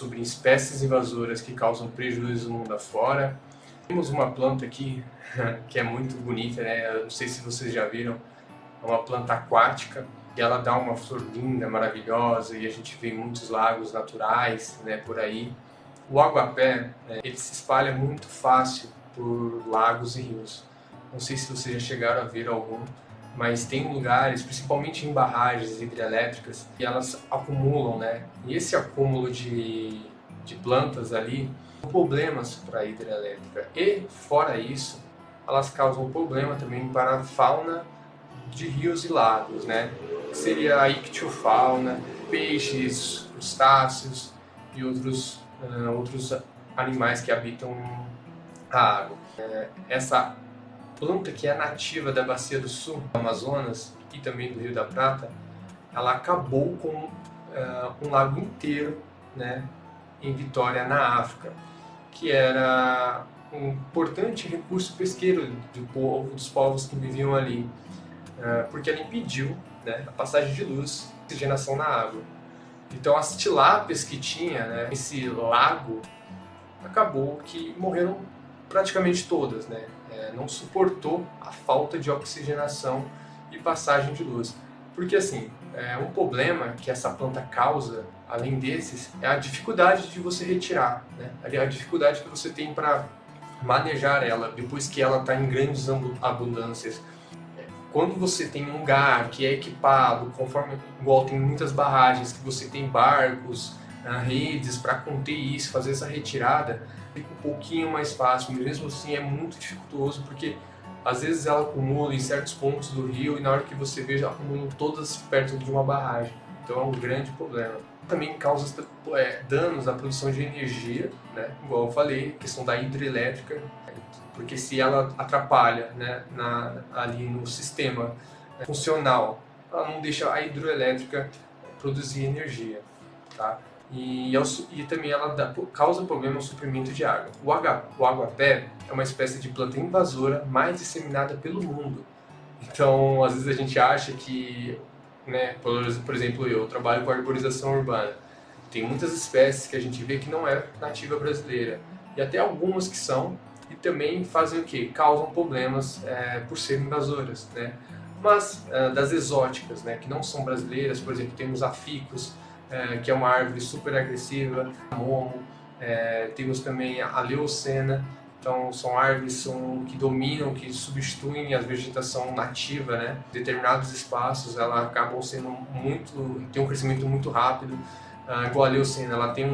sobre espécies invasoras que causam prejuízo no mundo afora. Temos uma planta aqui que é muito bonita, né? Eu não sei se vocês já viram, é uma planta aquática e ela dá uma flor linda, maravilhosa, e a gente vê muitos lagos naturais, né, por aí. O aguapé, ele se espalha muito fácil por lagos e rios. Não sei se vocês já chegaram a ver algum, mas tem lugares, principalmente em barragens hidrelétricas, que elas acumulam, né? E esse acúmulo de plantas ali são problemas para a hidrelétrica. E, fora isso, elas causam problema também para a fauna de rios e lagos, né? Que seria a ictiofauna, peixes, crustáceos e outros animais que habitam a água. Essa planta que é nativa da Bacia do Sul, do Amazonas e também do Rio da Prata, ela acabou com um lago inteiro, né, em Vitória, na África, que era um importante recurso pesqueiro dos povos que viviam ali, porque ela impediu, né, a passagem de luz e oxigenação na água. Então as tilápias que tinha, né, esse lago, acabou que morreram praticamente todas, né? Não suportou a falta de oxigenação e passagem de luz. Porque assim, um problema que essa planta causa, além desses, é a dificuldade de você retirar, né? A dificuldade que você tem para manejar ela depois que ela está em grandes abundâncias. Quando você tem um lugar que é equipado, conforme igual tem muitas barragens, que você tem barcos, redes para conter isso, fazer essa retirada, fica um pouquinho mais fácil, mas mesmo assim é muito dificultoso, porque às vezes ela acumula em certos pontos do rio e na hora que você vê, acumulam todas perto de uma barragem. Então é um grande problema. Também causa danos à produção de energia, né? Igual eu falei, questão da hidrelétrica, porque se ela atrapalha, né, ali no sistema funcional, ela não deixa a hidroelétrica produzir energia, tá? E também ela causa problema no suprimento de água. O aguapé é uma espécie de planta invasora mais disseminada pelo mundo. Então, às vezes a gente acha que, né, por exemplo, eu trabalho com arborização urbana. Tem muitas espécies que a gente vê que não é nativa brasileira. E até algumas que são, e também fazem o quê? Causam problemas por serem invasoras, né? Mas das exóticas, né, que não são brasileiras, por exemplo, temos a ficus, que é uma árvore super agressiva, a momo, temos também a leucena, então são árvores que dominam, que substituem a vegetação nativa, né? Em determinados espaços elas acabam sendo tem um crescimento muito rápido, igual a leucena, ela tem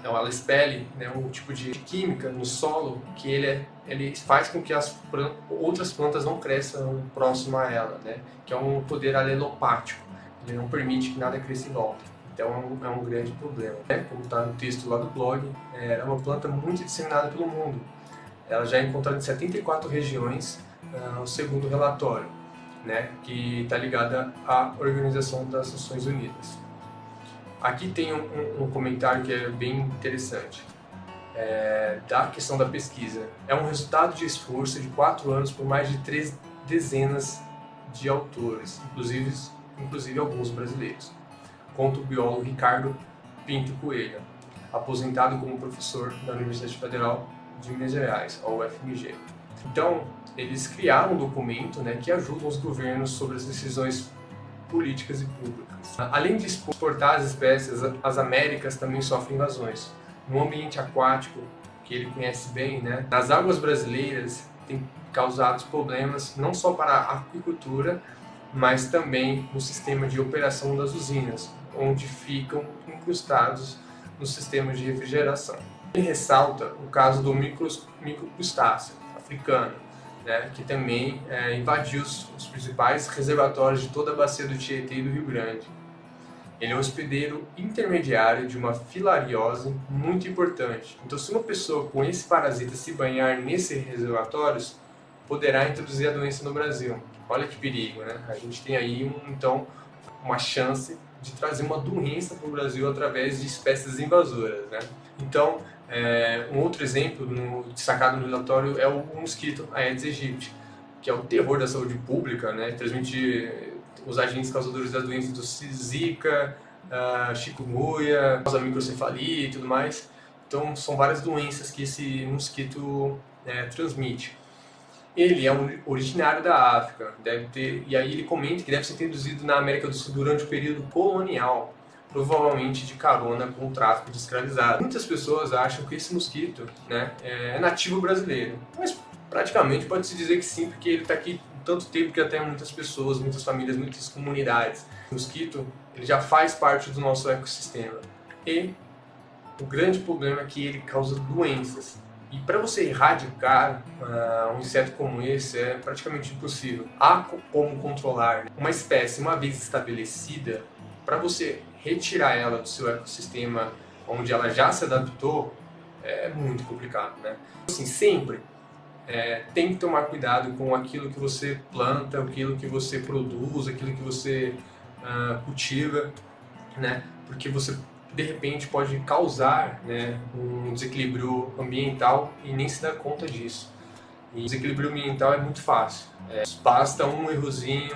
ela expele, né, um tipo de química no solo que ele faz com que as outras plantas não cresçam próximo a ela, né, que é um poder alelopático, ele não permite que nada cresça em volta. Então é um grande problema. Como está no texto lá do blog, é uma planta muito disseminada pelo mundo. Ela já é encontrada em 74 regiões, segundo o relatório, né, que está ligada à Organização das Nações Unidas. Aqui tem um comentário que é bem interessante, da questão da pesquisa. É um resultado de esforço de 4 anos por mais de 3 dezenas de autores, inclusive alguns brasileiros, conta o biólogo Ricardo Pinto Coelho, aposentado como professor da Universidade Federal de Minas Gerais, a UFMG. Então, eles criaram um documento, né, que ajuda os governos sobre as decisões políticas e públicas. Além de exportar as espécies, as Américas também sofrem invasões. No ambiente aquático, que ele conhece bem, né, nas águas brasileiras tem causado problemas não só para a aquicultura, mas também no sistema de operação das usinas, onde ficam incrustados nos sistemas de refrigeração. Ele ressalta o caso do microcrustáceo africano, né, que também invadiu os principais reservatórios de toda a bacia do Tietê e do Rio Grande. Ele é um hospedeiro intermediário de uma filariose muito importante. Então, se uma pessoa com esse parasita se banhar nesses reservatórios, poderá introduzir a doença no Brasil. Olha que perigo, né? A gente tem aí, então, uma chance de trazer uma doença para o Brasil através de espécies invasoras, né? Então, um outro exemplo destacado no relatório é o mosquito Aedes aegypti, que é o terror da saúde pública, né? Transmite os agentes causadores das doenças do Zika, chikungunya, causa microcefalia e tudo mais. Então são várias doenças que esse mosquito transmite. Ele é originário da África, e aí ele comenta que deve ser introduzido na América do Sul durante o período colonial, provavelmente de carona com o tráfico de escravizados. Muitas pessoas acham que esse mosquito, né, é nativo brasileiro, mas praticamente pode-se dizer que sim, porque ele está aqui há tanto tempo que até muitas pessoas, muitas famílias, muitas comunidades. O mosquito ele já faz parte do nosso ecossistema. E o grande problema é que ele causa doenças. E para você erradicar um inseto como esse é praticamente impossível. Há como controlar uma espécie uma vez estabelecida. Para você retirar ela do seu ecossistema onde ela já se adaptou é muito complicado, né? Assim, sempre tem que tomar cuidado com aquilo que você planta, aquilo que você produz, aquilo que você cultiva, né? Porque você de repente pode causar, né, um desequilíbrio ambiental e nem se dá conta disso. E o desequilíbrio ambiental é muito fácil. Basta um errozinho,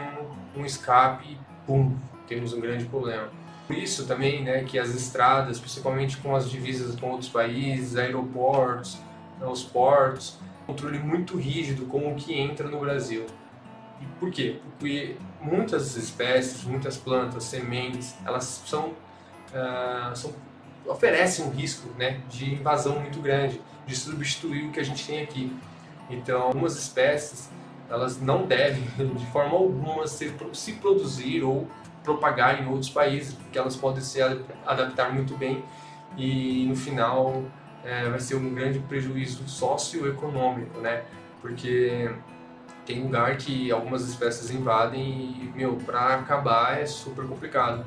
um escape e pum, temos um grande problema. Por isso também, né, que as estradas, principalmente com as divisas com outros países, aeroportos, os portos, controle muito rígido com o que entra no Brasil. E por quê? Porque muitas espécies, muitas plantas, sementes, elas oferecem um risco, né, de invasão muito grande, de substituir o que a gente tem aqui. Então, algumas espécies elas não devem, de forma alguma, se produzir ou propagar em outros países, porque elas podem se adaptar muito bem e, no final, vai ser um grande prejuízo socioeconômico, né? Porque tem lugar que algumas espécies invadem e, para acabar é super complicado.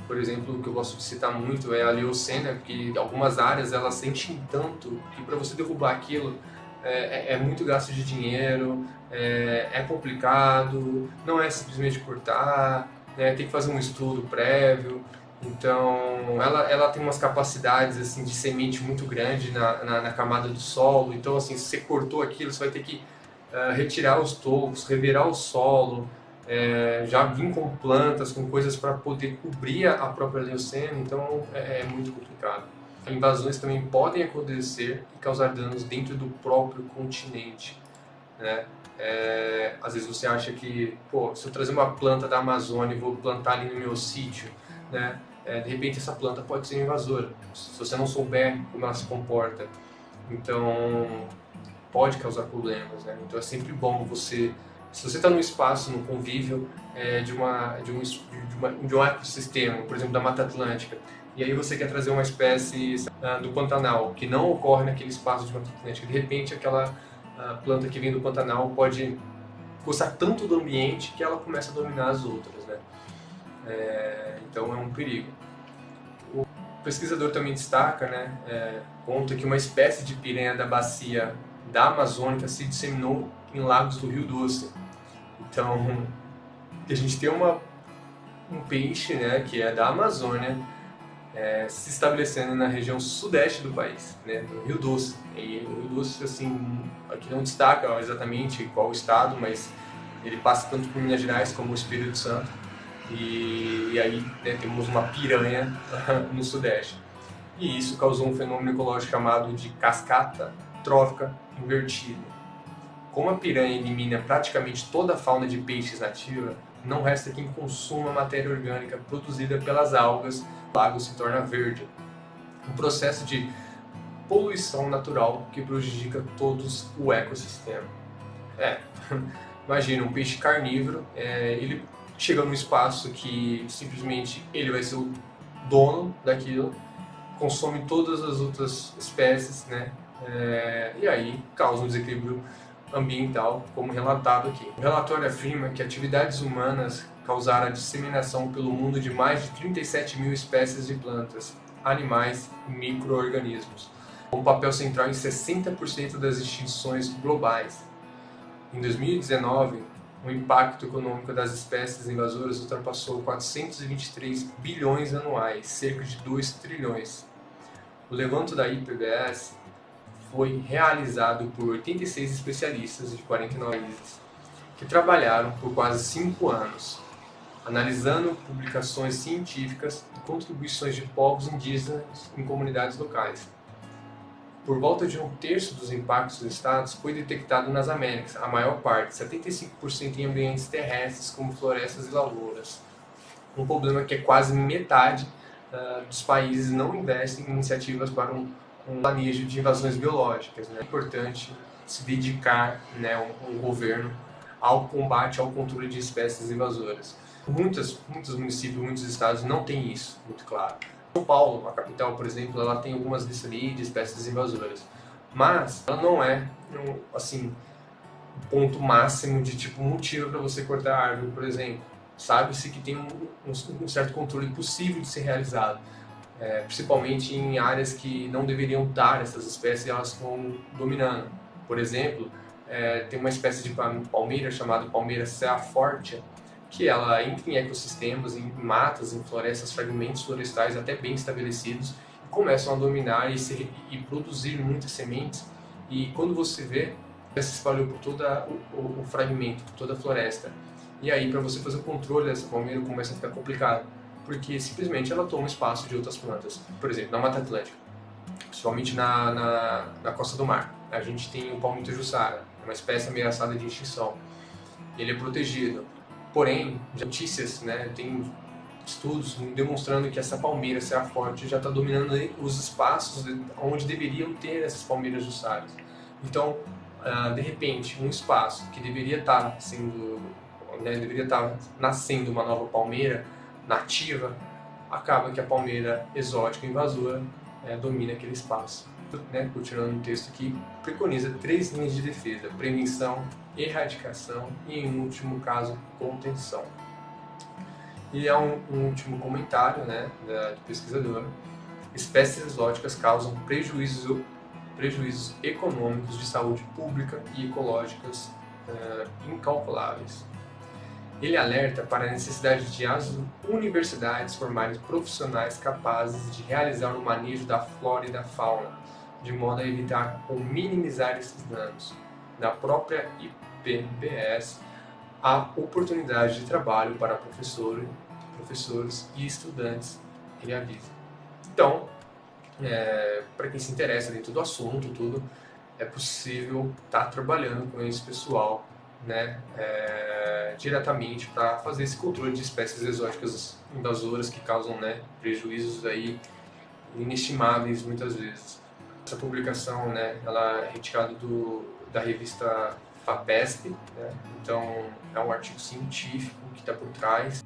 Por exemplo, o que eu gosto de citar muito é a leucena, que algumas áreas elas sentem tanto que para você derrubar aquilo é muito gasto de dinheiro, é complicado, não é simplesmente cortar, né, tem que fazer um estudo prévio. Então, ela tem umas capacidades assim, de semente muito grande na camada do solo. Então, assim, se você cortou aquilo, você vai ter que retirar os tocos, revirar o solo, já vir com plantas, com coisas para poder cobrir a própria leucena. Então, é muito complicado. Invasões também podem acontecer e causar danos dentro do próprio continente, né? Às vezes você acha que, se eu trazer uma planta da Amazônia e vou plantar ali no meu sítio, né? De repente essa planta pode ser invasora, se você não souber como ela se comporta. Então, pode causar problemas, né? Então é sempre bom você, se você está num espaço, num convívio de um ecossistema, por exemplo, da Mata Atlântica, e aí você quer trazer uma espécie do Pantanal, que não ocorre naquele espaço de Mata Atlântica, de repente aquela planta que vem do Pantanal pode gostar tanto do ambiente que ela começa a dominar as outras, né? Então é um perigo. O pesquisador também destaca, né, conta que uma espécie de piranha da bacia da Amazônica se disseminou em lagos do Rio Doce. Então, a gente tem um peixe, né, que é da Amazônia, se estabelecendo na região sudeste do país, né, no Rio Doce. E o Rio Doce, assim, aqui não destaca exatamente qual estado, mas ele passa tanto por Minas Gerais como o Espírito Santo. E aí, né, temos uma piranha no sudeste. E isso causou um fenômeno ecológico chamado de cascata trófica invertida. Como a piranha elimina praticamente toda a fauna de peixes nativa, não resta quem consuma a matéria orgânica produzida pelas algas, o lago se torna verde. Um processo de poluição natural que prejudica todos o ecossistema. Imagina, um peixe carnívoro, ele chega num espaço que simplesmente ele vai ser o dono daquilo, consome todas as outras espécies, né? E aí causa um desequilíbrio ambiental, como relatado aqui. O relatório afirma que atividades humanas causaram a disseminação pelo mundo de mais de 37 mil espécies de plantas, animais e micro-organismos, com papel central em 60% das extinções globais. Em 2019, o impacto econômico das espécies invasoras ultrapassou 423 bilhões anuais, cerca de 2 trilhões. O levanto da IPBES foi realizado por 86 especialistas de 49 países, que trabalharam por quase 5 anos. analisando publicações científicas e contribuições de povos indígenas em comunidades locais. Por volta de 1/3 dos impactos listados foi detectado nas Américas, a maior parte, 75% em ambientes terrestres como florestas e lavouras. Um problema que é quase metade dos países não investem em iniciativas para um manejo de invasões biológicas. Né? É importante se dedicar, né, um governo ao combate ao controle de espécies invasoras. Muitos municípios, muitos estados não têm isso, muito claro. São Paulo, a capital, por exemplo, ela tem algumas listas ali de espécies invasoras, mas ela não é assim, um ponto máximo de tipo motivo para você cortar a árvore, por exemplo. Sabe-se que tem um certo controle possível de ser realizado, principalmente em áreas que não deveriam dar essas espécies e elas estão dominando. Por exemplo, tem uma espécie de palmeira chamada palmeira serra-forte, que ela entra em ecossistemas, em matas, em florestas, fragmentos florestais até bem estabelecidos, e começam a dominar e produzir muitas sementes, e quando você vê, se espalhou por todo o fragmento, por toda a floresta. E aí, para você fazer o controle dessa palmeira, começa a ficar complicado, porque simplesmente ela toma espaço de outras plantas. Por exemplo, na Mata Atlântica, principalmente na Costa do Mar, a gente tem o palmito jussara, uma espécie ameaçada de extinção. Ele é protegido. Porém, notícias, né, tem estudos demonstrando que essa palmeira serra-forte já está dominando os espaços onde deveriam ter essas palmeiras jussaras. Então, de repente, um espaço que deveria estar nascendo uma nova palmeira nativa, acaba que a palmeira exótica invasora domina aquele espaço. Né, continuando o texto aqui, preconiza 3 linhas de defesa: prevenção, erradicação e, em último caso, contenção. E há um último comentário, né, do pesquisador: espécies exóticas causam prejuízos econômicos, de saúde pública e ecológicas incalculáveis. Ele alerta para a necessidade de as universidades formarem profissionais capazes de realizar o manejo da flora e da fauna, de modo a evitar ou minimizar esses danos. Na própria IPBS, há oportunidade de trabalho para professores e estudantes, ele avisa. Então, para quem se interessa dentro do assunto, tudo, é possível estar trabalhando com esse pessoal, né, diretamente para fazer esse controle de espécies exóticas invasoras que causam, né, prejuízos aí inestimáveis muitas vezes. Essa publicação, né, ela é retirada da revista FAPESP, né, então é um artigo científico que está por trás.